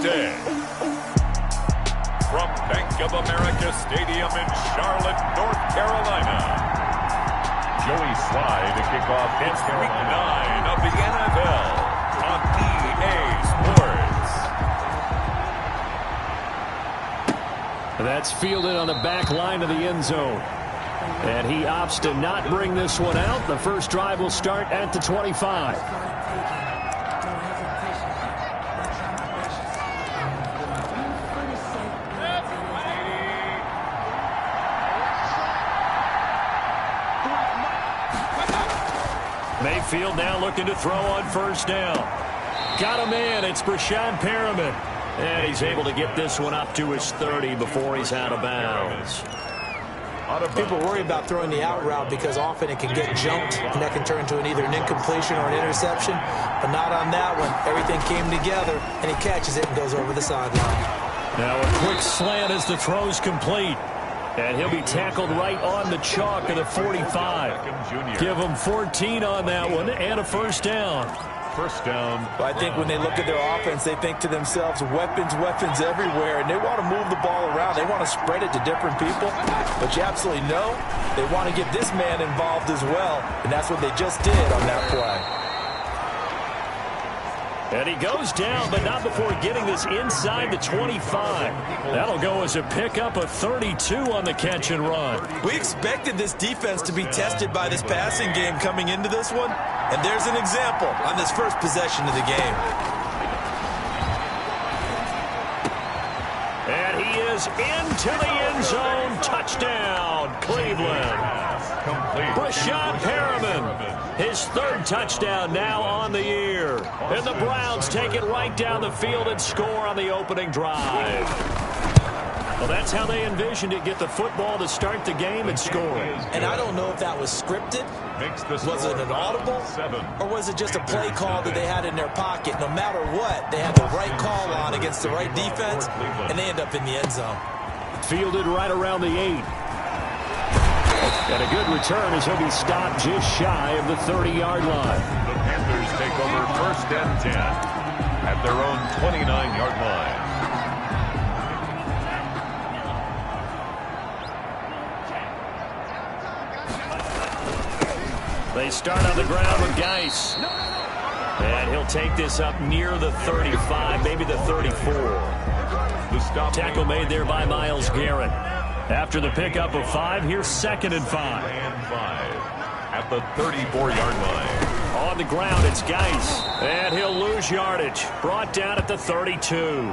day. From Bank of America Stadium in Charlotte, North Carolina, Joey Sly to kick off Week 9 of the NFL on EA Sports. That's fielded on the back line of the end zone. And he opts to not bring this one out. The first drive will start at the 25. Mayfield now looking to throw on first down. Got him in. It's Brashad Perriman. And he's able to get this one up to his 30 before he's out of bounds. People worry about throwing the out route because often it can get jumped, and that can turn into either an incompletion or an interception. But not on that one. Everything came together, and he catches it and goes over the sideline. Now a quick slant as the throw's complete. And he'll be tackled right on the chalk of the 45. Give him 14 on that one and a first down. First down. I think when they look at their offense, they think to themselves, weapons everywhere, and they want to move the ball around. They want to spread it to different people, but you absolutely know they want to get this man involved as well, and that's what they just did on that play. And he goes down, but not before getting this inside the 25. That'll go as a pickup of 32 on the catch and run. We expected this defense to be tested by this passing game coming into this one, and there's an example on this first possession of the game. And he is into the end zone. Touchdown, Cleveland. Brashad Perriman, his third touchdown now on the year. And the Browns take it right down the field and score on the opening drive. Well, that's how they envisioned it, get the football to start the game and score. And I don't know if that was scripted. Was it an audible? Or was it just a play call that they had in their pocket? No matter what, they had the right call on against the right defense, and they end up in the end zone. Fielded right around the 8. Got a good return as he'll be stopped just shy of the 30-yard line. The Panthers take over first and 10 at their own 29-yard line. They start on the ground with Geis. And he'll take this up near the 35, maybe the 34. The tackle made there by Myles Garrett. After the pickup of 5, here's 2nd and 5. At the 34-yard line. On the ground, it's Geis. And he'll lose yardage. Brought down at the 32.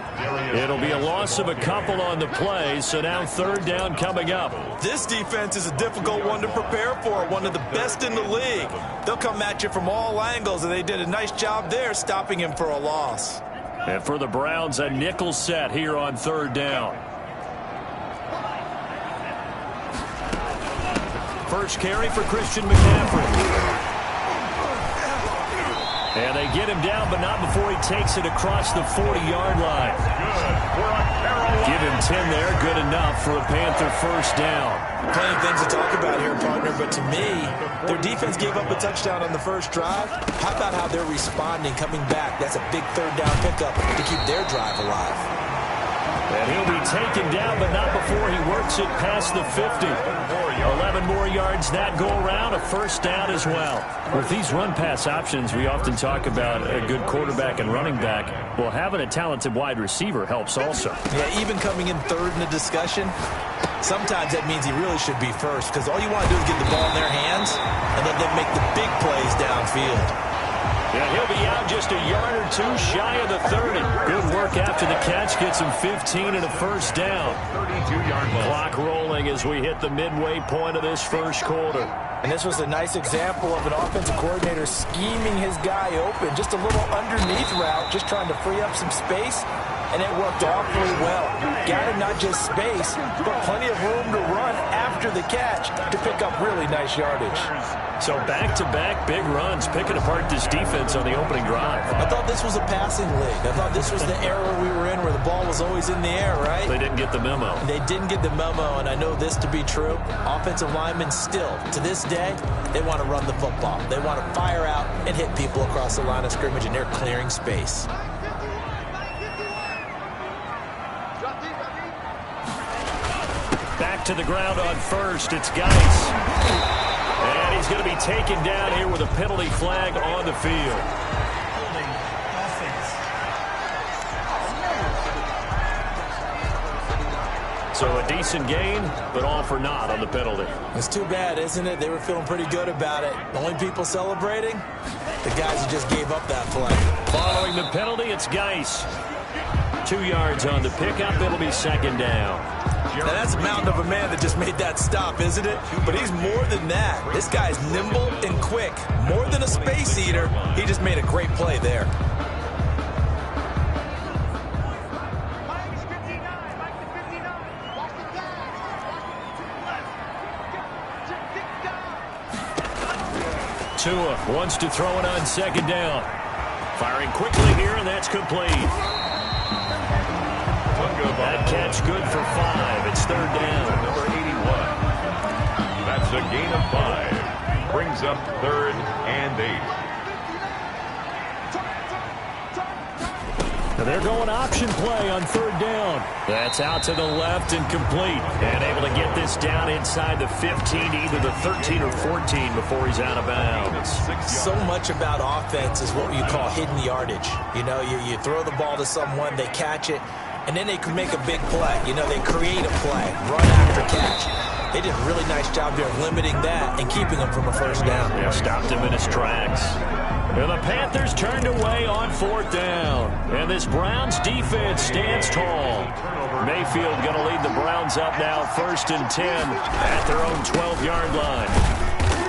It'll be a loss of a couple on the play, so now 3rd down coming up. This defense is a difficult one to prepare for, one of the best in the league. They'll come at you from all angles, and they did a nice job there stopping him for a loss. And for the Browns, a nickel set here on 3rd down. First carry for Christian McCaffrey. And they get him down, but not before he takes it across the 40-yard line. Give him 10 there, good enough for a Panther first down. Plenty of things to talk about here, partner, but to me, their defense gave up a touchdown on the first drive. How about how they're responding, coming back? That's a big 3rd down pickup to keep their drive alive. And he'll be taken down, but not before he works it past the 50. 11 more yards that go around, a first down as well. With these run-pass options, we often talk about a good quarterback and running back. Well, having a talented wide receiver helps also. Yeah, even coming in 3rd in the discussion, sometimes that means he really should be first, because all you want to do is get the ball in their hands and let them make the big plays downfield. Yeah, he'll be out just a yard or 2 shy of the 30. Good work after the catch. Gets him 15 and a first down. 32-yard line. Clock rolling as we hit the midway point of this first quarter. And this was a nice example of an offensive coordinator scheming his guy open. Just a little underneath route, just trying to free up some space. And it worked awfully well. Got him not just space, but plenty of room to run after the catch to pick up really nice yardage. So back-to-back big runs, picking apart this defense on the opening drive. I thought this was a passing league. I thought this was the era we were in where the ball was always in the air, right? They didn't get the memo. They didn't get the memo, and I know this to be true. Offensive linemen still, to this day, they want to run the football. They want to fire out and hit people across the line of scrimmage, and they're clearing space. knocked to the ground on first. It's Geis. And he's going to be taken down here with a penalty flag on the field. So a decent gain, but all for naught on the penalty. It's too bad, isn't it? They were feeling pretty good about it. The only people celebrating, the guys who just gave up that play. Following the penalty, it's Geis. 2 yards on the pickup. It'll be second down. Now that's a mountain of a man that just made that stop, isn't it? But he's more than that. This guy's nimble and quick. More than a space eater. He just made a great play there. Tua wants to throw it on second down. Firing quickly here, and that's complete. That catch good for 5. It's third down. Number 81. That's a gain of 5. Brings up third and 8. They're going option play on third down. That's out to the left and complete. And able to get this down inside the 15, either the 13 or 14 before he's out of bounds. So much about offense is what you call hidden yardage. You know, you throw the ball to someone, they catch it, and then they can make a big play. You know, they create a play, run after catch. They did a really nice job here of limiting that and keeping him from a first down. Yeah, stopped him in his tracks. And the Panthers turned away on fourth down. And this Browns defense stands tall. Mayfield going to lead the Browns up now, 1st and 10 at their own 12-yard line.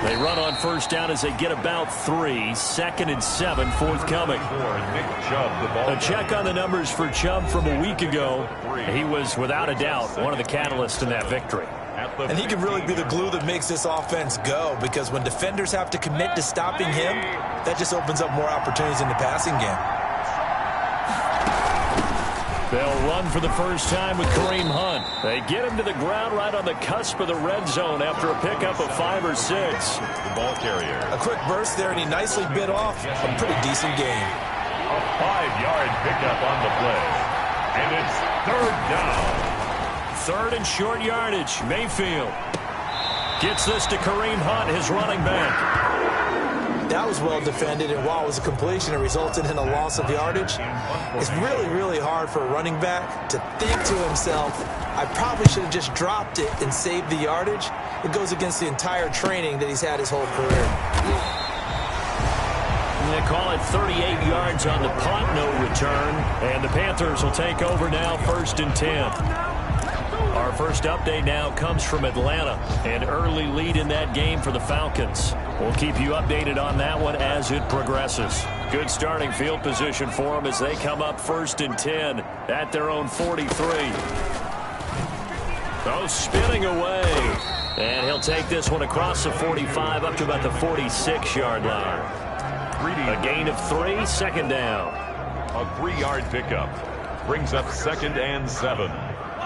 They run on first down as they get about 3. 2nd and 7 forthcoming. A check on the numbers for Chubb from a week ago. He was, without a doubt, one of the catalysts in that victory. And he can really be the glue that makes this offense go, because when defenders have to commit to stopping him, that just opens up more opportunities in the passing game. They'll run for the first time with Kareem Hunt. They get him to the ground right on the cusp of the red zone after a pickup of 5 or 6. The ball carrier. A quick burst there, and he nicely bit off a pretty decent gain. A 5-yard pickup on the play. And it's third down. Third and short yardage. Mayfield gets this to Kareem Hunt, his running back. That was well defended, and while it was a completion, it resulted in a loss of yardage. It's really, really hard for a running back to think to himself, I probably should have just dropped it and saved the yardage. It goes against the entire training that he's had his whole career. They call it 38 yards on the punt, no return. And the Panthers will take over now, 1st and 10. Our first update now comes from Atlanta. An early lead in that game for the Falcons. We'll keep you updated on that one as it progresses. Good starting field position for them as they come up 1st and 10 at their own 43. Oh, spinning away. And he'll take this one across the 45 up to about the 46-yard line. A gain of 3, 2nd down. A 3-yard pickup. Brings up 2nd and 7.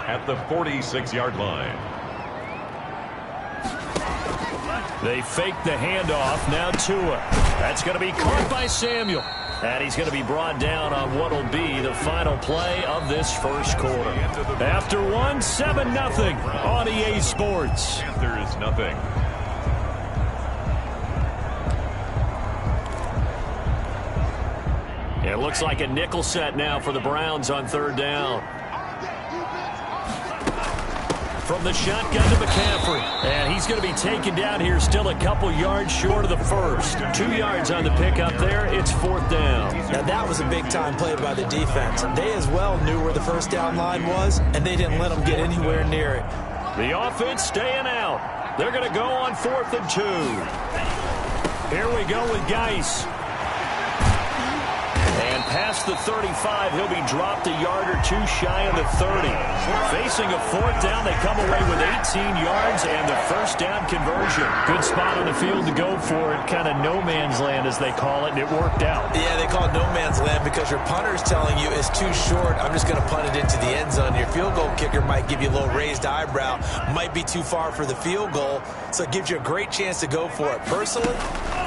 At the 46-yard line. They fake the handoff. Now Tua. That's going to be caught by Samuel. And he's going to be brought down on what will be the final play of this first quarter. After one, 7-0 on EA Sports. There is nothing. It looks like a nickel set now for the Browns on third down. From the shotgun to McCaffrey. And he's going to be taken down here, still a couple yards short of the first. 2 yards on the pickup there. It's 4th down. Now that was a big-time play by the defense. They as well knew where the first down line was, and they didn't let them get anywhere near it. The offense staying out. They're going to go on 4th and 2. Here we go with Geis. And past the 35, he'll be dropped a yard or 2 shy of the 30. Facing a 4th down, they come away with 18 yards and the first down conversion. Good spot on the field to go for it. Kind of no man's land, as they call it, and it worked out. Yeah, they call it no man's land because your punter's telling you it's too short. I'm just going to punt it into the end zone. Your field goal kicker might give you a little raised eyebrow. Might be too far for the field goal, so it gives you a great chance to go for it. Personally,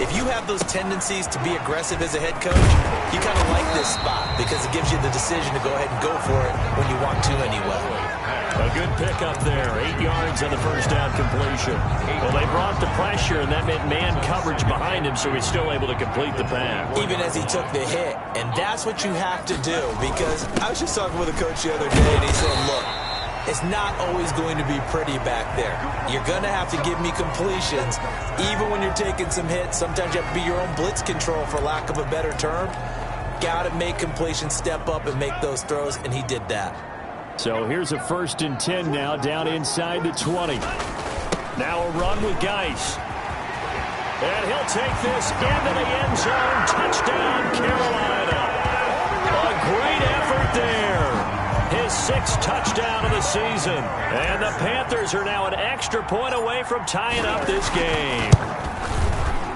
If you have those tendencies to be aggressive as a head coach, you kind of like this spot because it gives you the decision to go ahead and go for it when you want to anyway. A good pickup there. 8 yards on the first down completion. Well, they brought the pressure, and that meant man coverage behind him, so he's still able to complete the pass. Even as he took the hit. And that's what you have to do, because I was just talking with a coach the other day, and he said, look, it's not always going to be pretty back there. You're going to have to give me completions, even when you're taking some hits. Sometimes you have to be your own blitz control, for lack of a better term. Got to make completions, step up and make those throws, and he did that. So here's a 1st and 10 now, down inside the 20. Now a run with Geis. And he'll take this into the end zone. Touchdown, Carolina. A great effort there. His 6th touchdown of the season. And the Panthers are now an extra point away from tying up this game.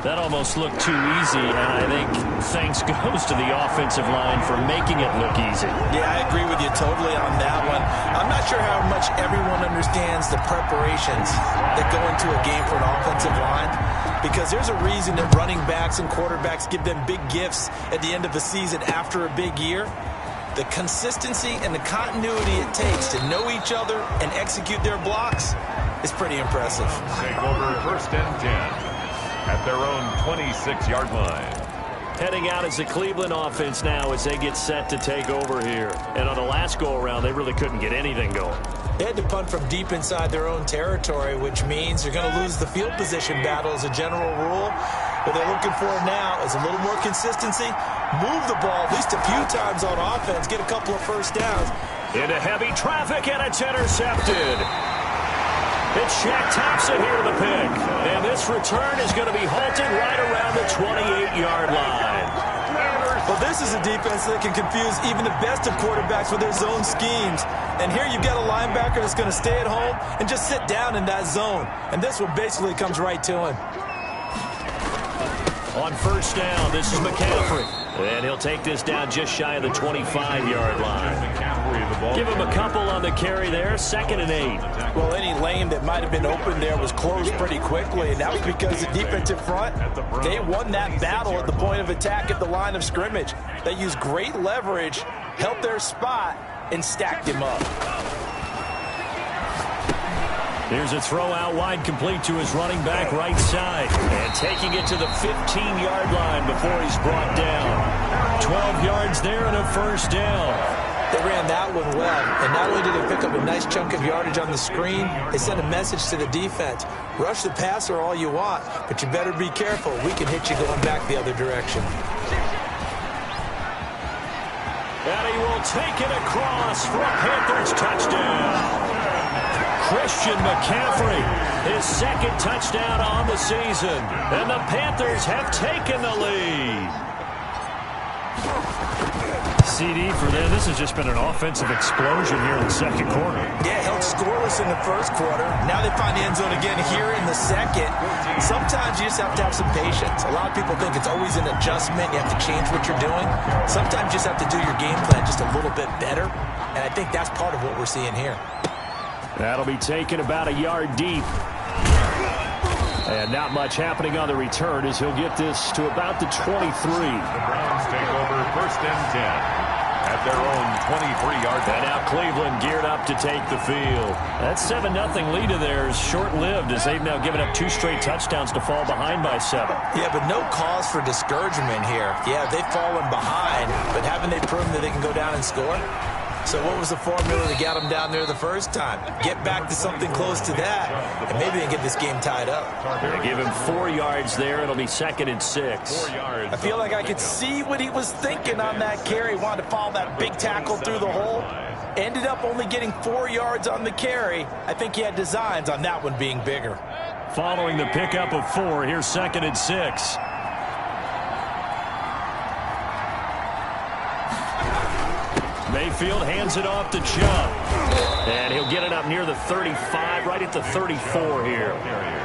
That almost looked too easy, and I think thanks goes to the offensive line for making it look easy. Yeah, I agree with you totally on that one. I'm not sure how much everyone understands the preparations that go into a game for an offensive line, because there's a reason that running backs and quarterbacks give them big gifts at the end of the season after a big year. The consistency and the continuity it takes to know each other and execute their blocks is pretty impressive. Take over 1st and 10. At their own 26-yard line. Heading out as the Cleveland offense now as they get set to take over here. And on the last go-around, they really couldn't get anything going. They had to punt from deep inside their own territory, which means you're going to lose the field position battle as a general rule. What they're looking for now is a little more consistency, move the ball at least a few times on offense, get a couple of first downs. Into heavy traffic, and it's intercepted. It's Shaq Thompson here with a pick. And this return is going to be halted right around the 28-yard line. Well, this is a defense that can confuse even the best of quarterbacks with their zone schemes. And here you've got a linebacker that's going to stay at home and just sit down in that zone. And this one basically comes right to him. On 1st down, this is McCaffrey. And he'll take this down just shy of the 25-yard line. Give him a couple on the carry there, 2nd and 8. Well, any lane that might have been open there was closed pretty quickly, and that was because the defensive front, they won that battle at the point of attack at the line of scrimmage. They used great leverage, held their spot, and stacked him up. Here's a throw out wide, complete to his running back right side. And taking it to the 15-yard line before he's brought down. 12 yards there and a 1st down. They ran that one well, and not only did they pick up a nice chunk of yardage on the screen, they sent a message to the defense. Rush the passer all you want, but you better be careful. We can hit you going back the other direction. And he will take it across for a Panthers touchdown. Christian McCaffrey, his 2nd touchdown on the season. And the Panthers have taken the lead. CD for them. This has just been an offensive explosion here in the 2nd quarter. Yeah, held scoreless in the 1st quarter. Now they find the end zone again here in the 2nd. Sometimes you just have to have some patience. A lot of people think it's always an adjustment. You have to change what you're doing. Sometimes you just have to do your game plan just a little bit better. And I think that's part of what we're seeing here. That'll be taken about a yard deep. And not much happening on the return as he'll get this to about the 23. The Browns take over 1st and 10. At their own 23-yard line. And now Cleveland geared up to take the field. That 7-0 lead of theirs short-lived as they've now given up 2 straight touchdowns to fall behind by 7. Yeah, but no cause for discouragement here. Yeah, they've fallen behind, but haven't they proven that they can go down and score? So what was the formula that got them down there the first time? Get back to something close to that, and maybe they can get this game tied up. They give him 4 yards there. It'll be 2nd and 6. I feel like I could see what he was thinking on that carry. He wanted to follow that big tackle through the hole. Ended up only getting 4 yards on the carry. I think he had designs on that one being bigger. Following the pickup of 4, here's 2nd and 6. Mayfield hands it off to Chubb. And he'll get it up near the 35, right at the 34 here.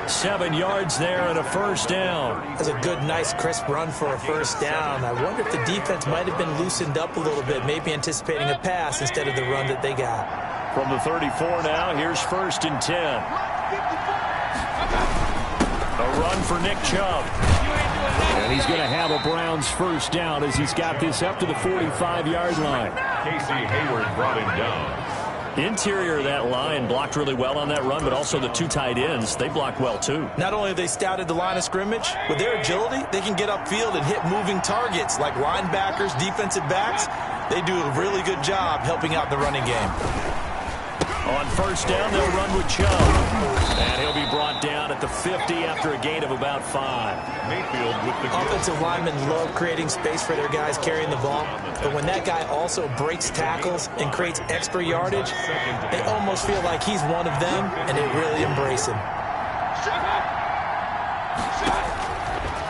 7 yards there and a 1st down. That's a good, nice, crisp run for a 1st down. I wonder if the defense might have been loosened up a little bit, maybe anticipating a pass instead of the run that they got. From the 34 now, here's 1st and 10. A run for Nick Chubb. And he's going to have a Browns first down as he's got this up to the 45-yard line. Casey Hayward brought him down. Interior of that line blocked really well on that run, but also the two tight ends, they blocked well too. Not only have they scouted the line of scrimmage, with their agility, they can get upfield and hit moving targets like linebackers, defensive backs. They do a really good job helping out the running game. On first down, they'll run with Chubb. And he'll be brought down at the 50 after a gain of about 5. Mayfield with the Offensive linemen love creating space for their guys carrying the ball. But when that guy also breaks tackles and creates extra yardage, they almost feel like he's one of them, and they really embrace him.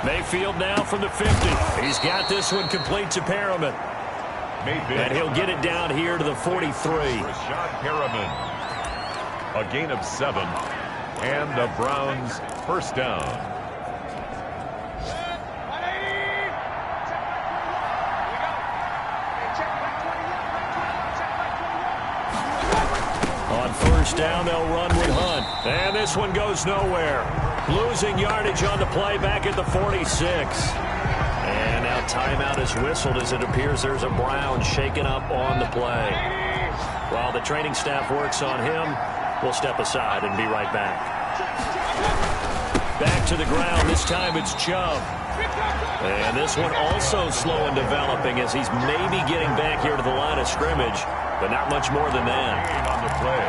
Mayfield now from the 50. He's got this one complete to Perriman. Mayfield. And he'll get it down here to the 43. Rashad Perriman. A gain of 7. And the Browns first down. On first down, they'll run with Hunt. And this one goes nowhere. Losing yardage on the play back at the 46. And now timeout is whistled as it appears there's a Brown shaken up on the play. While the training staff works on him, we'll step aside and be right back. Back to the ground. This time it's Chubb. And this one also slow in developing as he's maybe getting back here to the line of scrimmage, but not much more than that. On the play.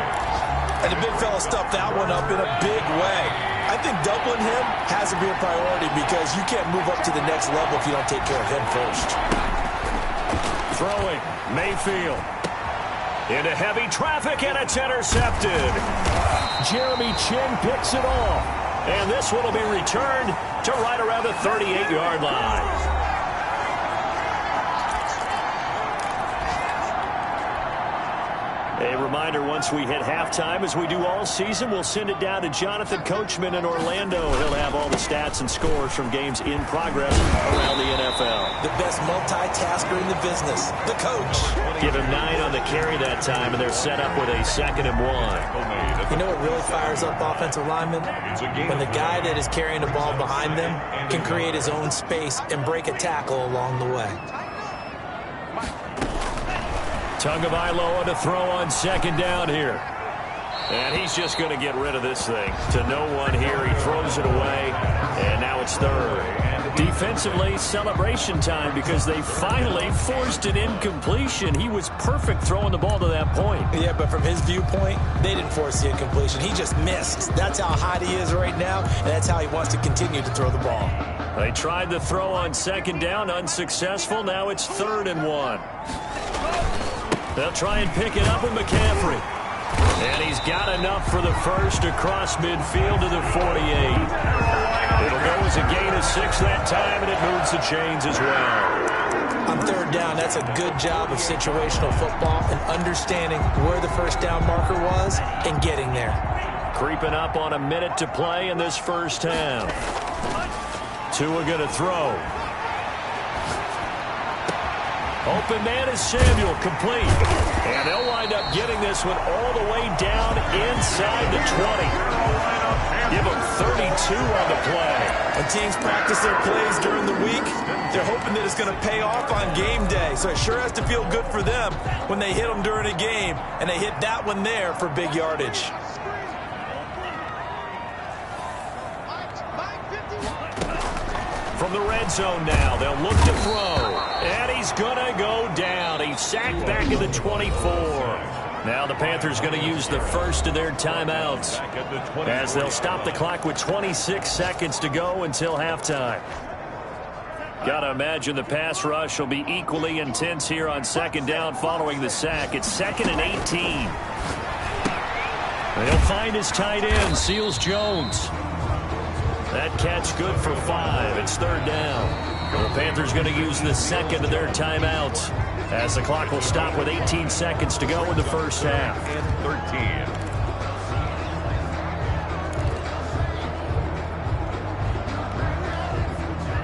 And the big fella stuffed that one up in a big way. I think doubling him has to be a priority because you can't move up to the next level if you don't take care of him first. Throwing, Mayfield. Into heavy traffic, and it's intercepted. Jeremy Chin picks it off. And this one will be returned to right around the 38-yard line. A reminder, once we hit halftime, as we do all season, we'll send it down to Jonathan Coachman in Orlando. He'll have all the stats and scores from games in progress around the NFL. The best multitasker in the business, the coach. Give him 9 on the carry that time, and they're set up with a 2nd and 1. You know what really fires up offensive linemen? When the guy that is carrying the ball behind them can create his own space and break a tackle along the way. Tagovailoa to throw on 2nd down here. And he's just going to get rid of this thing. To no one here, he throws it away, and now it's 3rd. Defensively, celebration time because they finally forced an incompletion. He was perfect throwing the ball to that point. Yeah, but from his viewpoint, they didn't force the incompletion. He just missed. That's how hot he is right now, and that's how he wants to continue to throw the ball. They tried the throw on 2nd down, unsuccessful. Now it's 3rd and 1. They'll try and pick it up with McCaffrey. And he's got enough for the first across midfield to the 48. It'll go as a gain of 6 that time, and it moves the chains as well. On 3rd down, that's a good job of situational football and understanding where the first down marker was and getting there. Creeping up on a minute to play in this first half. Tua going to throw. Open man is Samuel, complete. And they'll wind up getting this one all the way down inside the 20. Give them 32 on the play. When teams practice their plays during the week, they're hoping that it's going to pay off on game day. So it sure has to feel good for them when they hit them during a game. And they hit that one there for big yardage. From the red zone now, they'll look to throw. And he's going to go down. He's sacked back at the 24. Now the Panthers going to use the first of their timeouts as they'll stop the clock with 26 seconds to go until halftime. Got to imagine the pass rush will be equally intense here on 2nd down following the sack. It's 2nd and 18. They'll find his tight end, Seals Jones. That catch good for 5. It's 3rd down. The Panthers going to use the second of their timeouts as the clock will stop with 18 seconds to go in the first half. And 13.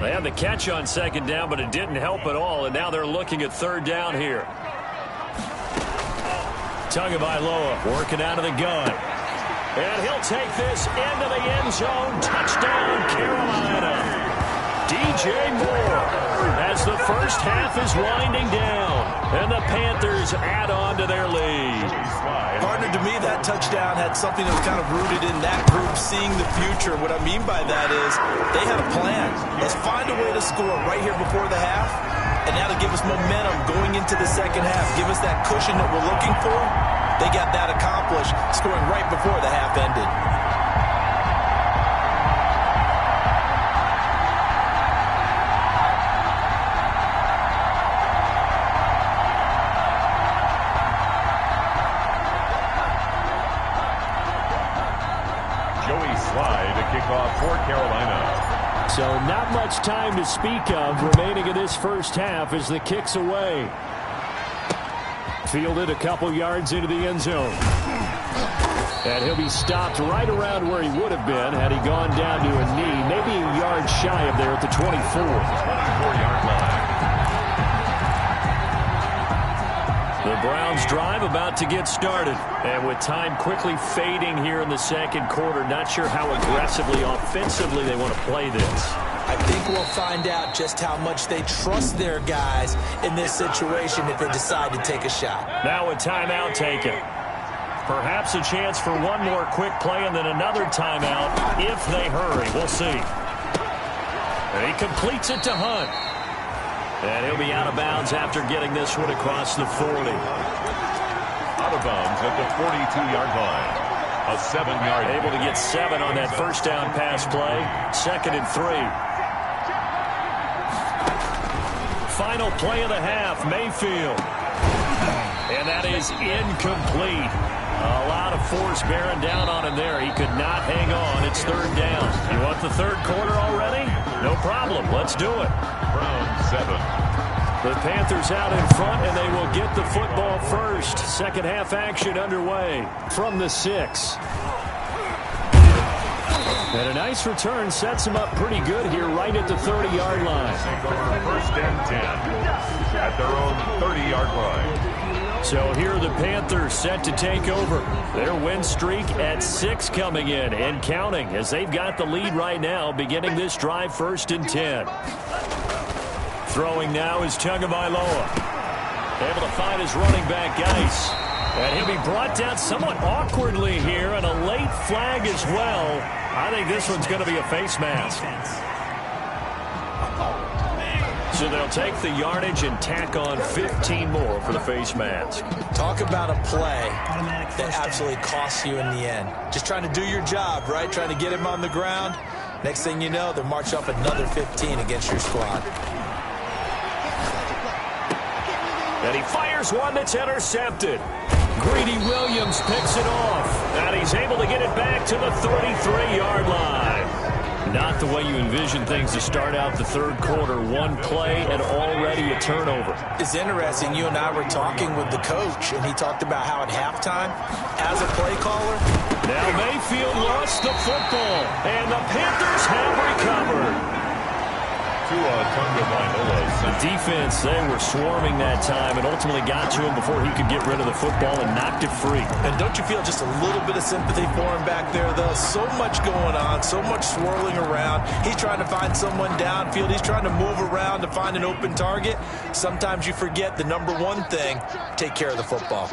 They had the catch on 2nd down, but it didn't help at all, and now they're looking at 3rd down here. Tagovailoa working out of the gun. And he'll take this into the end zone. Touchdown, Carolina. DJ Moore, as the first half is winding down, and the Panthers add on to their lead. Partner, to me, that touchdown had something that was kind of rooted in that group seeing the future. What I mean by that is they had a plan. Let's find a way to score right here before the half, and that'll give us momentum going into the second half. Give us that cushion that we're looking for. They got that accomplished, scoring right before the half ended. For Carolina. So not much time to speak of remaining in this first half as the kick's away. Fielded a couple yards into the end zone. And he'll be stopped right around where he would have been had he gone down to a knee, maybe a yard shy of there at the 24-yard line. The Browns drive about to get started. And with time quickly fading here in the second quarter, not sure how aggressively, offensively they want to play this. I think we'll find out just how much they trust their guys in this situation if they decide to take a shot. Now a timeout taken. Perhaps a chance for one more quick play and then another timeout if they hurry. We'll see. And he completes it to Hunt. And he'll be out of bounds after getting this one across the 40. Out of bounds at the 42-yard line. A 7-yard. Able to get 7 on that first down pass play. 2nd and 3. Final play of the half, Mayfield. And that is incomplete. A lot of force bearing down on him there. He could not hang on. It's 3rd down. You want the 3rd quarter already? No problem. Let's do it. Browns 7. The Panthers out in front, and they will get the football first. Second half action underway from the 6. And a nice return sets them up pretty good here right at the 30-yard line. First and 10 at their own 30-yard line. So here are the Panthers set to take over. Their win streak at 6 coming in and counting as they've got the lead right now beginning this drive 1st and 10. Throwing now is Tagovailoa. Able to find his running back, Geis. And he'll be brought down somewhat awkwardly here, and a late flag as well. I think this one's going to be a face mask. So they'll take the yardage and tack on 15 more for the face mask. Talk about a play that absolutely costs you in the end. Just trying to do your job, right? Trying to get him on the ground. Next thing you know, they'll march up another 15 against your squad. And he fires one that's intercepted. Greedy Williams picks it off. And he's able to get it back to the 33-yard line. Not the way you envision things to start out the 3rd quarter. One play and already a turnover. It's interesting. You and I were talking with the coach, and he talked about how at halftime, as a play caller. Now Mayfield lost the football, and the Panthers have recovered. The defense, they were swarming that time and ultimately got to him before he could get rid of the football and knocked it free. And don't you feel just a little bit of sympathy for him back there, though? So much going on, so much swirling around. He's trying to find someone downfield. He's trying to move around to find an open target. Sometimes you forget the number one thing, take care of the football.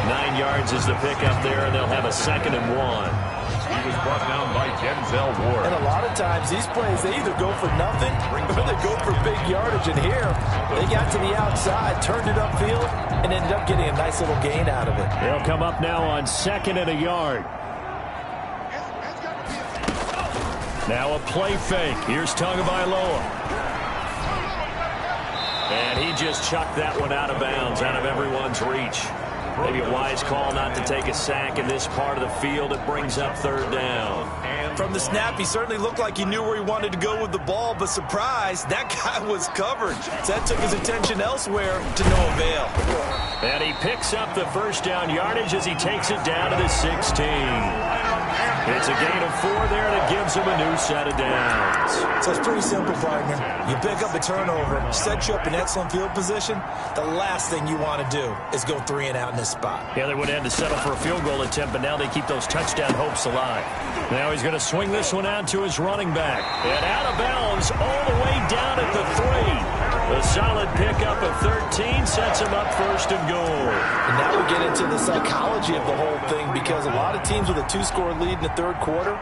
9 yards is the pickup there, and they'll have a 2nd and 1. He was brought down by Denzel Ward. And a lot of times, these plays, they either go for nothing or they go for big yardage. And here, they got to the outside, turned it upfield, and ended up getting a nice little gain out of it. They'll come up now on 2nd and a yard. Now a play fake. Here's Tagovailoa. And he just chucked that one out of bounds, out of everyone's reach. Maybe a wise call not to take a sack in this part of the field. It brings up 3rd down. From the snap, he certainly looked like he knew where he wanted to go with the ball, but surprise, that guy was covered. So that took his attention elsewhere to no avail. And he picks up the 1st down yardage as he takes it down to the 16. It's a gain of 4 there, and it gives him a new set of downs. So it's pretty simple, partner. You pick up a turnover, set you up in excellent field position. The last thing you want to do is go 3 and out in this spot. Yeah, they would have had to settle for a field goal attempt, but now they keep those touchdown hopes alive. Now he's going to swing this one out to his running back. And out of bounds all the way down at the 3. A solid pickup of 13 sets him up 1st and goal. And now we get into the psychology of the whole thing, because a lot of teams with a 2-score lead in the 3rd quarter,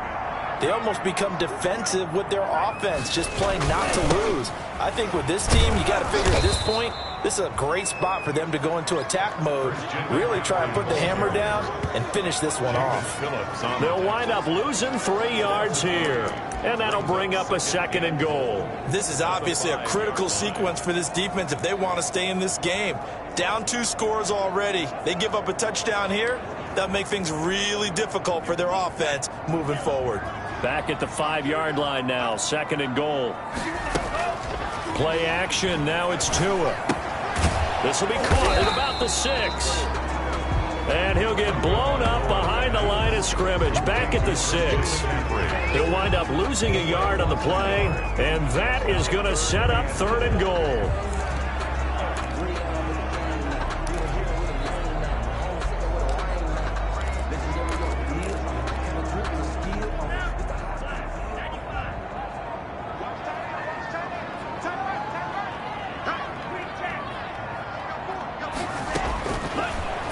they almost become defensive with their offense, just playing not to lose. I think with this team, you got to figure at this point, this is a great spot for them to go into attack mode, really try and put the hammer down and finish this one off. They'll wind up losing 3 yards here, and that'll bring up a 2nd and goal. This is obviously a critical sequence for this defense if they want to stay in this game. Down 2 scores already. They give up a touchdown here. That'll make things really difficult for their offense moving forward. Back at the 5-yard line now, 2nd and goal. Play action, now it's Tua. This will be caught at about the 6. And he'll get blown up behind the line of scrimmage, back at the 6. He'll wind up losing a yard on the play, and that is going to set up 3rd and goal.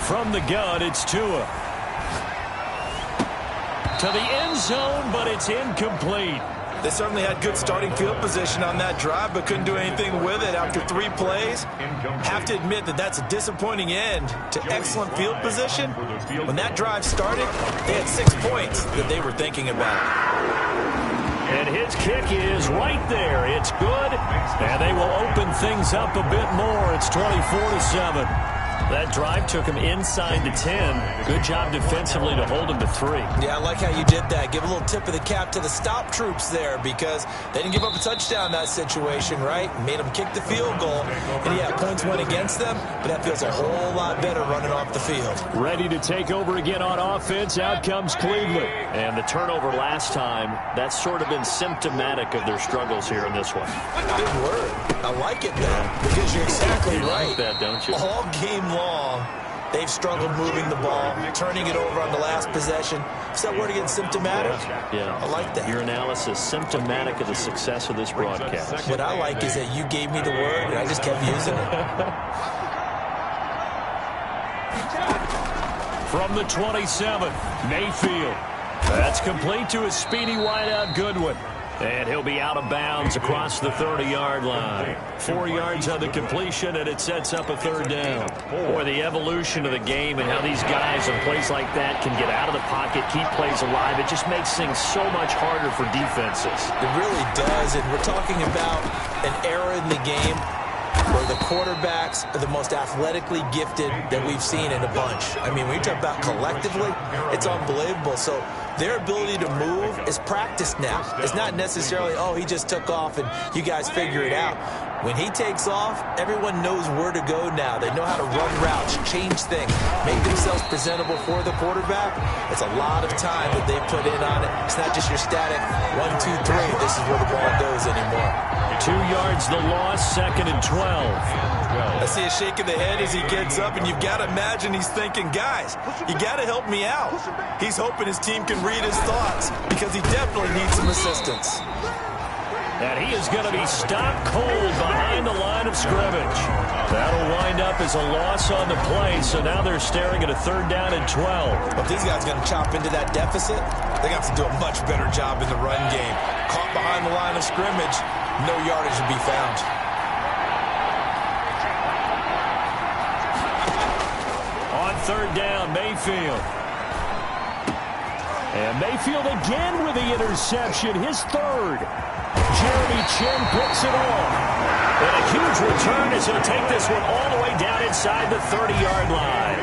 From the gun, it's Tua. To the end zone, but it's incomplete. They certainly had good starting field position on that drive, but couldn't do anything with it after 3 plays. Have to admit that that's a disappointing end to excellent field position. When that drive started, they had 6 points that they were thinking about. And his kick is right there. It's good, and they will open things up a bit more. It's 24-7. That drive took him inside the 10. Good job defensively to hold him to 3. Yeah, I like how you did that. Give a little tip of the cap to the stop troops there, because they didn't give up a touchdown in that situation, right? Made them kick the field goal. And yeah, points went against them, but that feels a whole lot better running off the field. Ready to take over again on offense. Out comes Cleveland. And the turnover last time, that's sort of been symptomatic of their struggles here in this one. Good word. I like it, though, because you're exactly right. You like that, don't you? All game long, they've struggled moving the ball, turning it over on the last possession. Is that word again, symptomatic? Yeah. I like that. Your analysis, symptomatic of the success of this broadcast. What I like is that you gave me the word, and I just kept using it. From the 27, Mayfield. That's complete to his speedy wideout Goodwin. And he'll be out of bounds across the 30-yard line. 4 yards on the completion, and it sets up a 3rd down. Boy, the evolution of the game and how these guys on plays like that can get out of the pocket, keep plays alive, it just makes things so much harder for defenses. It really does, and we're talking about an era in the game where the quarterbacks are the most athletically gifted that we've seen in a bunch. I mean, when you talk about collectively, it's unbelievable. So their ability to move is practiced now. It's not necessarily, oh, he just took off and you guys figure it out. When he takes off, everyone knows where to go now. They know how to run routes, change things, make themselves presentable for the quarterback. It's a lot of time that they put in on it. It's not just your static 1, 2, 3. This is where the ball goes anymore. 2 yards the loss, 2nd and 12. I see a shake of the head as he gets up, and you've got to imagine he's thinking, guys, you got to help me out. He's hoping his team can read his thoughts because he definitely needs some assistance. And he is going to be stopped cold behind the line of scrimmage. That'll wind up as a loss on the play, so now they're staring at a 3rd down and 12. Well, if these guys are going to chop into that deficit, they're going to have to do a much better job in the run game. Caught behind the line of scrimmage, no yardage to be found. On 3rd down, Mayfield. And Mayfield again with the interception, his 3rd. Jeremy Chin picks it off. And a huge return as he'll take this one all the way down inside the 30-yard line.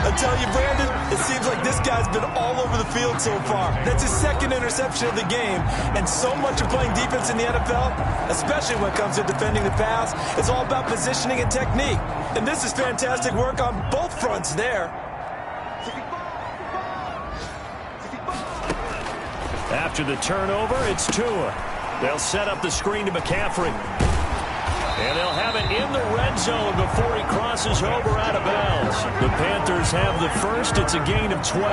I tell you, Brandon, it seems like this guy's been all over the field so far. That's his 2nd interception of the game. And so much of playing defense in the NFL, especially when it comes to defending the pass, it's all about positioning and technique. And this is fantastic work on both fronts there. After the turnover, it's Tua. They'll set up the screen to McCaffrey. And they'll have it in the red zone before he crosses over out of bounds. The Panthers have the first. It's a gain of 12.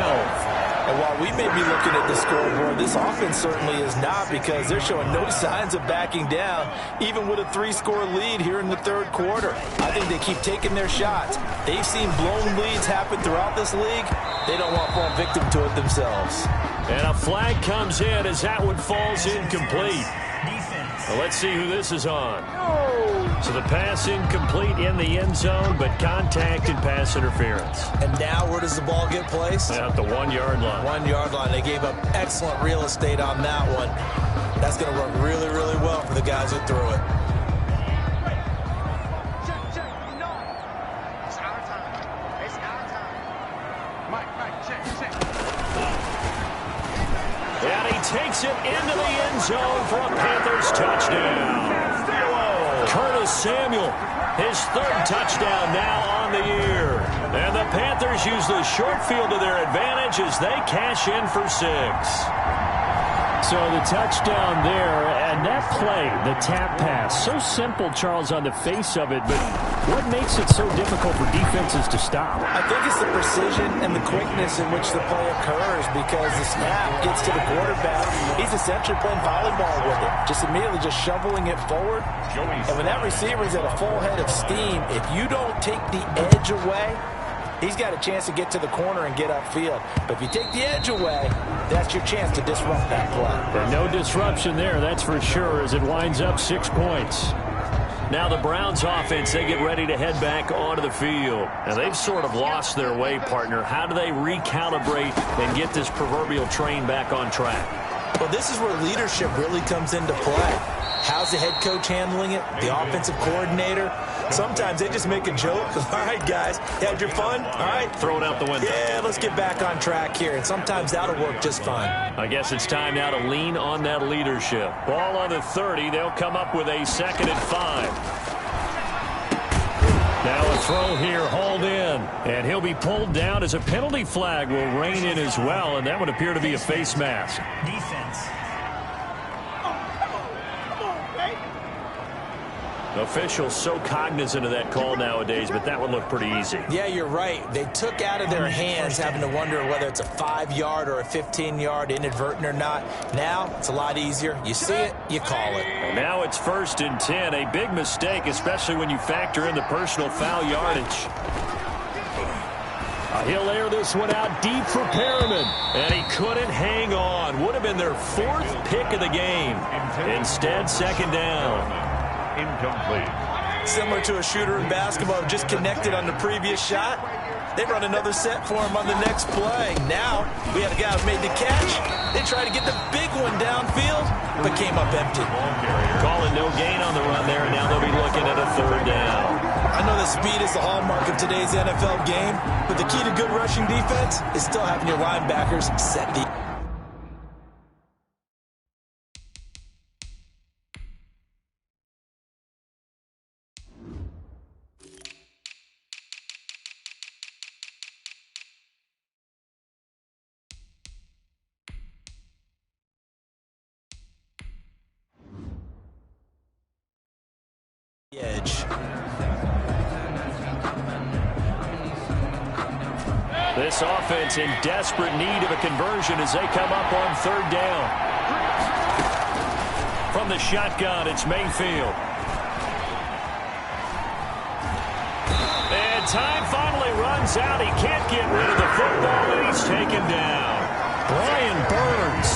And while we may be looking at the scoreboard, this offense certainly is not, because they're showing no signs of backing down, even with a 3-score lead here in the third quarter. I think they keep taking their shots. They've seen blown leads happen throughout this league. They don't want to fall victim to it themselves. And a flag comes in as that one falls incomplete. Well, let's see who this is on. So the pass incomplete in the end zone, but contact and pass interference. And now where does the ball get placed? At the 1-yard line. 1-yard line. They gave up excellent real estate on that one. That's going to work really, really well for the guys who threw it. And he takes it into the end zone for a Panthers touchdown. Curtis Samuel, his third touchdown now on the year. And the Panthers use the short field to their advantage as they cash in for 6. So the touchdown there, and that play, the tap pass, so simple, Charles, on the face of it, but what makes it so difficult for defenses to stop? I think it's the precision and the quickness in which the play occurs, because the snap gets to the quarterback. He's essentially playing volleyball with it, just immediately just shoveling it forward. And when that receiver is at a full head of steam, if you don't take the edge away, he's got a chance to get to the corner and get upfield. But if you take the edge away, that's your chance to disrupt that play. And no disruption there, that's for sure, as it winds up 6 points. Now the Browns offense, they get ready to head back onto the field. Now they've sort of lost their way, partner. How do they recalibrate and get this proverbial train back on track? Well, this is where leadership really comes into play. How's the head coach handling it? The offensive coordinator? Sometimes they just make a joke. All right, guys, you had your fun? All right. Throw it out the window. Yeah, let's get back on track here. And sometimes that'll work just fine. I guess it's time now to lean on that leadership. Ball on the 30. They'll come up with a 2nd and 5. Now a throw here, hauled in. And he'll be pulled down as a penalty flag will rein in as well. And that would appear to be a face mask. Defense. Officials so cognizant of that call nowadays, but that would look pretty easy. Yeah, you're right. They took out of their hands having to wonder whether it's a 5-yard or a 15-yard, inadvertent or not. Now it's a lot easier. You see it, you call it. And now it's 1st and 10. A big mistake, especially when you factor in the personal foul yardage. He'll air this one out deep for Perriman. And he couldn't hang on. Would have been their 4th pick of the game. Instead, 2nd down. Incomplete. Similar to a shooter in basketball who just connected on the previous shot. They run another set for him on the next play. Now, we had a guy who made the catch. They tried to get the big one downfield, but came up empty. Calling no gain on the run there, and now they'll be looking at a 3rd down. I know that speed is the hallmark of today's NFL game, but the key to good rushing defense is still having your linebackers set the... edge. This offense in desperate need of a conversion as they come up on 3rd down. From the shotgun, it's Mayfield. And time finally runs out. He can't get rid of the football, and he's taken down. Brian Burns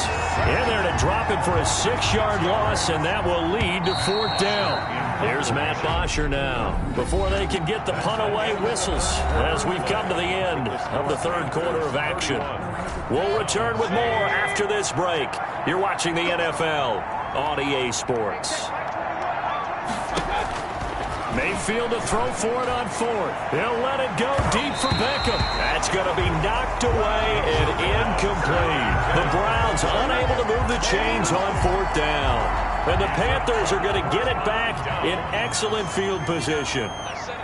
in there to drop him for a 6-yard loss, and that will lead to 4th down. Here's Matt Bosher now. Before they can get the punt away, whistles as we've come to the end of the 3rd quarter of action. We'll return with more after this break. You're watching the NFL on EA Sports. Mayfield to throw for it on 4th. He'll let it go deep for Beckham. That's going to be knocked away and incomplete. The Browns unable to move the chains on 4th down. And the Panthers are going to get it back in excellent field position.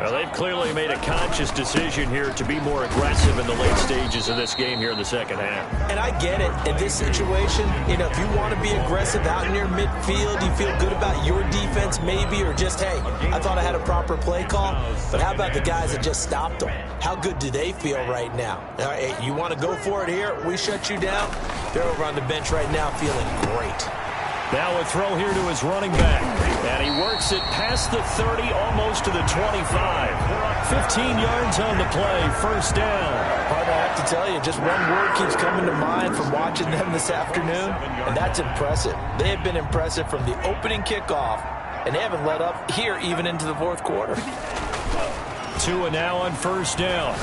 Well, they've clearly made a conscious decision here to be more aggressive in the late stages of this game here in the second half. And I get it. In this situation, if you want to be aggressive out near midfield, you feel good about your defense maybe, or just, hey, I thought I had a proper play call. But how about the guys that just stopped them? How good do they feel right now? All right, you want to go for it here? We shut you down? They're over on the bench right now feeling great. Now a throw here to his running back. And he works it past the 30, almost to the 25. 15 yards on the play, first down. Hard, I have to tell you, just one word keeps coming to mind from watching them this afternoon, and that's impressive. They have been impressive from the opening kickoff, and they haven't let up here even into the fourth quarter. Tua now on first down.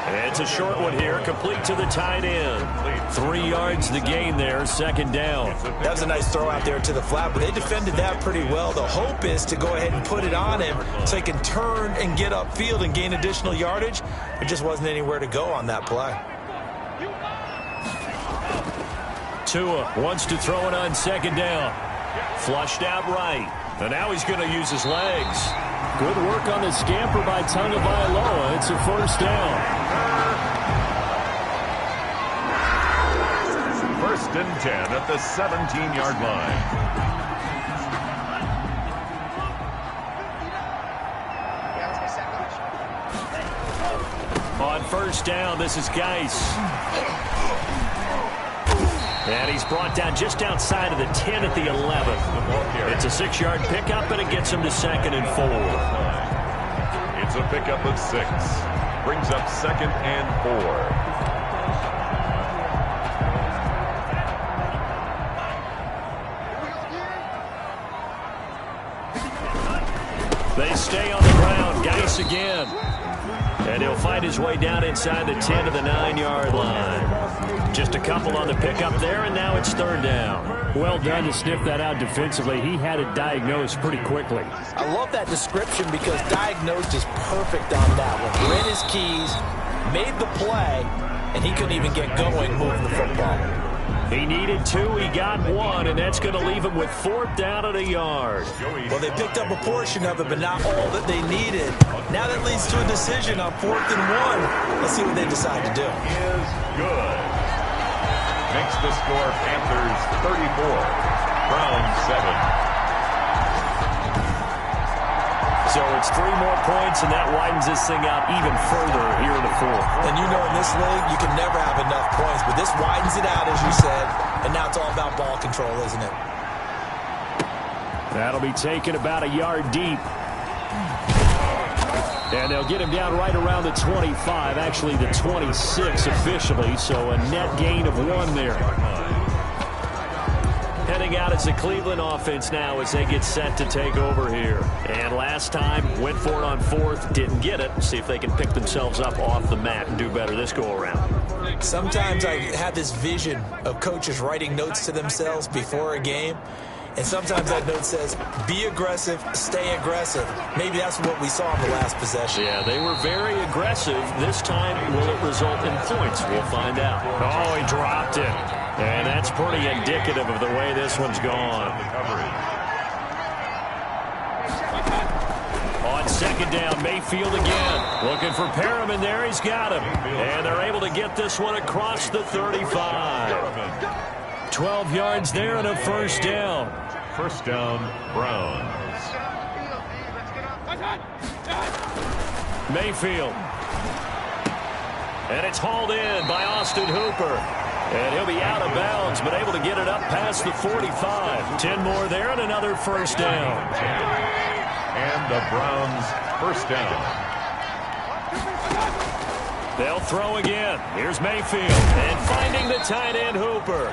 And it's a short one here, complete to the tight end. 3 yards the gain there, second down. That was a nice throw out there to the flat, but they defended that pretty well. The hope is to go ahead and put it on him so he can turn and get upfield and gain additional yardage. There just wasn't anywhere to go on that play. Tua wants to throw it on second down. Flushed out right. And now he's going to use his legs. Good work on the scamper by Tagovailoa. It's a first down. First and 10 at the 17-yard line. On first down, this is Geis. And he's brought down just outside of the 10 at the 11. It's a 6-yard pickup, and it gets him to second and 4. It's a pickup of 6. Brings up second and 4. They stay on the ground. Geis again. And he'll find his way down inside the 10 to the 9-yard line. Just a couple on the pickup there, and now it's third down. Well done to sniff that out defensively. He had it diagnosed pretty quickly. I love that description because diagnosed is perfect on that one. Read his keys, made the play, and he couldn't even get going moving the football. He needed 2, he got 1, and that's going to leave him with 4th down at a yard. Well, they picked up a portion of it, but not all that they needed. Now that leads to a decision on 4th and 1. Let's see what they decide to do. Is good. Makes the score Panthers 34, Browns 7. So it's 3 more points, and that widens this thing out even further here in the fourth. And you know in this league, you can never have enough points, but this widens it out, as you said, and now it's all about ball control, isn't it? That'll be taken about a yard deep. And they'll get him down right around the 25, actually the 26 officially, so a net gain of 1 there. Heading out as the Cleveland offense now as they get set to take over here. And last time, went for it on 4th, didn't get it. See if they can pick themselves up off the mat and do better this go-around. Sometimes I have this vision of coaches writing notes to themselves before a game. And sometimes that note says, be aggressive, stay aggressive. Maybe that's what we saw in the last possession. Yeah, they were very aggressive. This time, will it result in points? We'll find out. Oh, he dropped it. And that's pretty indicative of the way this one's gone. On second down, Mayfield again. Looking for Perriman there. He's got him. And they're able to get this one across the 35. 12 yards there and a first down. First down, Browns. Mayfield. And it's hauled in by Austin Hooper. And he'll be out of bounds, but able to get it up past the 45. 10 more there and another first down. And the Browns first down. They'll throw again. Here's Mayfield. And finding the tight end, Hooper.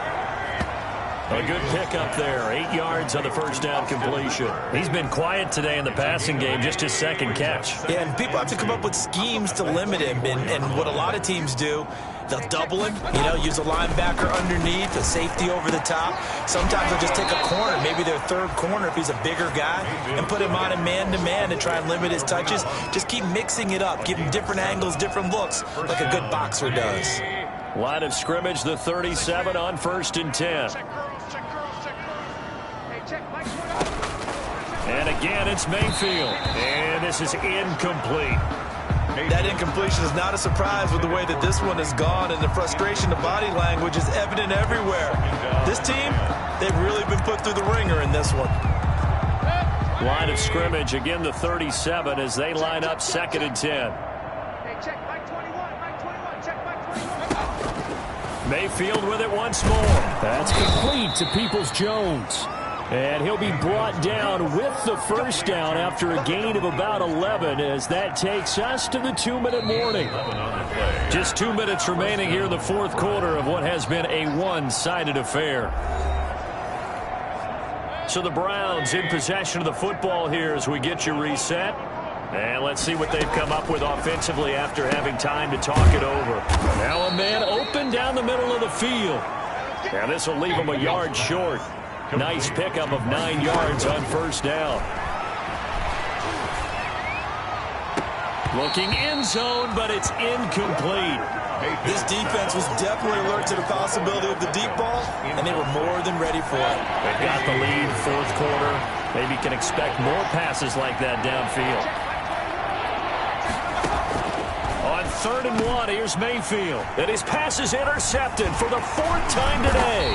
A good pickup there. 8 yards on the first down completion. He's been quiet today in the passing game, just his second catch. Yeah, and people have to come up with schemes to limit him. And what a lot of teams do They'll double him, use a linebacker underneath, a safety over the top. Sometimes they'll just take a corner, maybe their third corner if he's a bigger guy, and put him on a man-to-man to try and limit his touches. Just keep mixing it up, give him different angles, different looks, like a good boxer does. Line of scrimmage, the 37 on 1st and 10. And again, it's Mayfield. And this is incomplete. That incompletion is not a surprise with the way that this one has gone, and the frustration, the body language is evident everywhere. This team, they've really been put through the ringer in this one. Line of scrimmage, again, the 37 as they line up 2nd and 10. Mayfield with it once more. That's complete to Peoples-Jones. And he'll be brought down with the first down after a gain of about 11 as that takes us to the 2-minute warning. Just 2 minutes remaining here in the 4th quarter of what has been a one-sided affair. So the Browns in possession of the football here as we get you reset. And let's see what they've come up with offensively after having time to talk it over. Now a man open down the middle of the field. And this will leave him a yard short. Nice pickup of 9 yards on first down. Looking end zone, but it's incomplete. This defense was definitely alert to the possibility of the deep ball, and they were more than ready for it. They've got the lead, 4th quarter. Maybe can expect more passes like that downfield. On 3rd and 1, here's Mayfield. And his pass is intercepted for the 4th time today.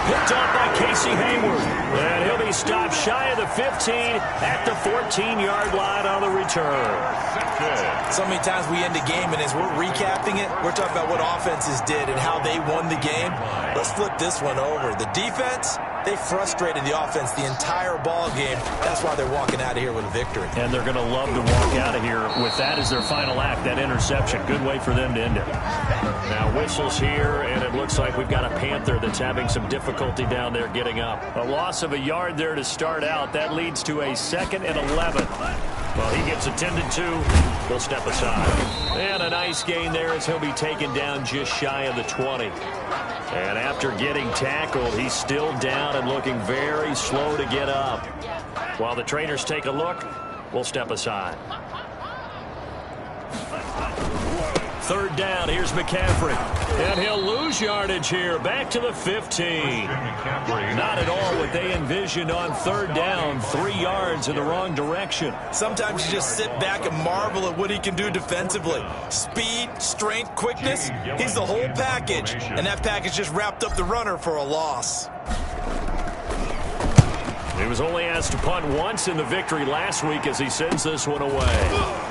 Picked up by Casey Hayward. And he'll be stopped shy of the 15 at the 14-yard line on the return. So many times we end the game, and as we're recapping it, we're talking about what offenses did and how they won the game. Let's flip this one over. The defense, they frustrated the offense the entire ball game. That's why they're walking out of here with a victory. And they're going to love to walk out of here with that as their final act, that interception. Good way for them to end it. Now whistles here, and it looks like we've got a Panther that's having some difficulty down there getting up. A loss of a yard there to start out. That leads to a 2nd and 11. Well, he gets attended to. They'll step aside. And a nice gain there as he'll be taken down just shy of the 20. And after getting tackled, he's still down and looking very slow to get up. While the trainers take a look, we'll step aside. 3rd down, here's McCaffrey. And he'll lose yardage here, back to the 15. Not at all what they envisioned on 3rd down, 3 yards in the wrong direction. Sometimes you just sit back and marvel at what he can do defensively. Speed, strength, quickness, he's the whole package. And that package just wrapped up the runner for a loss. He was only asked to punt once in the victory last week as he sends this one away.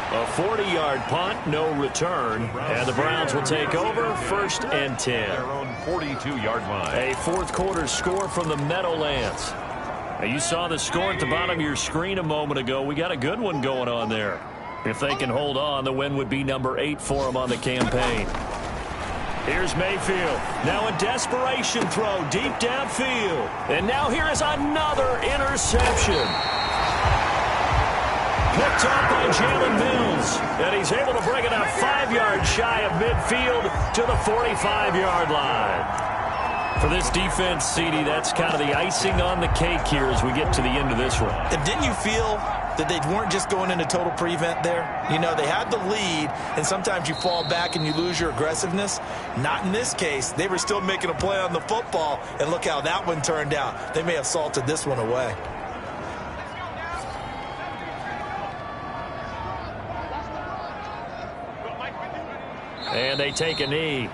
A 40-yard punt, no return, and the Browns will take over 1st and 10. Their own 42-yard line. A 4th quarter score from the Meadowlands. Now, you saw the score at the bottom of your screen a moment ago. We got a good one going on there. If they can hold on, the win would be number 8 for them on the campaign. Here's Mayfield. Now a desperation throw deep downfield. And now here is another interception. Picked up by Jalen Mills. And he's able to bring it up 5 yards shy of midfield to the 45-yard line. For this defense, CD, that's kind of the icing on the cake here as we get to the end of this one. And didn't you feel that they weren't just going into total prevent there? You know, they had the lead, and sometimes you fall back and you lose your aggressiveness. Not in this case. They were still making a play on the football, and look how that one turned out. They may have salted this one away. And they take a knee.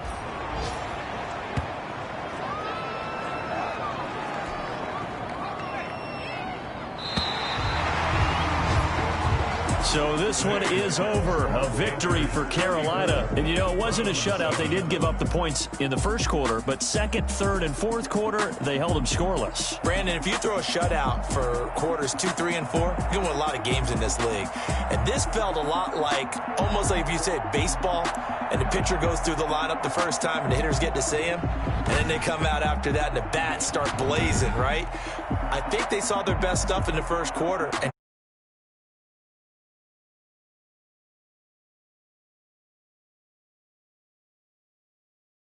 So this one is over. A victory for Carolina. And, you know, it wasn't a shutout. They did give up the points in the first quarter, but 2nd, 3rd, and 4th quarter, they held them scoreless. Brandon, if you throw a shutout for quarters 2, 3, and 4, you're going to win a lot of games in this league. And this felt a lot like, almost like if you said baseball, and the pitcher goes through the lineup the first time, and the hitters get to see him, and then they come out after that, and the bats start blazing, right? I think they saw their best stuff in the first quarter, and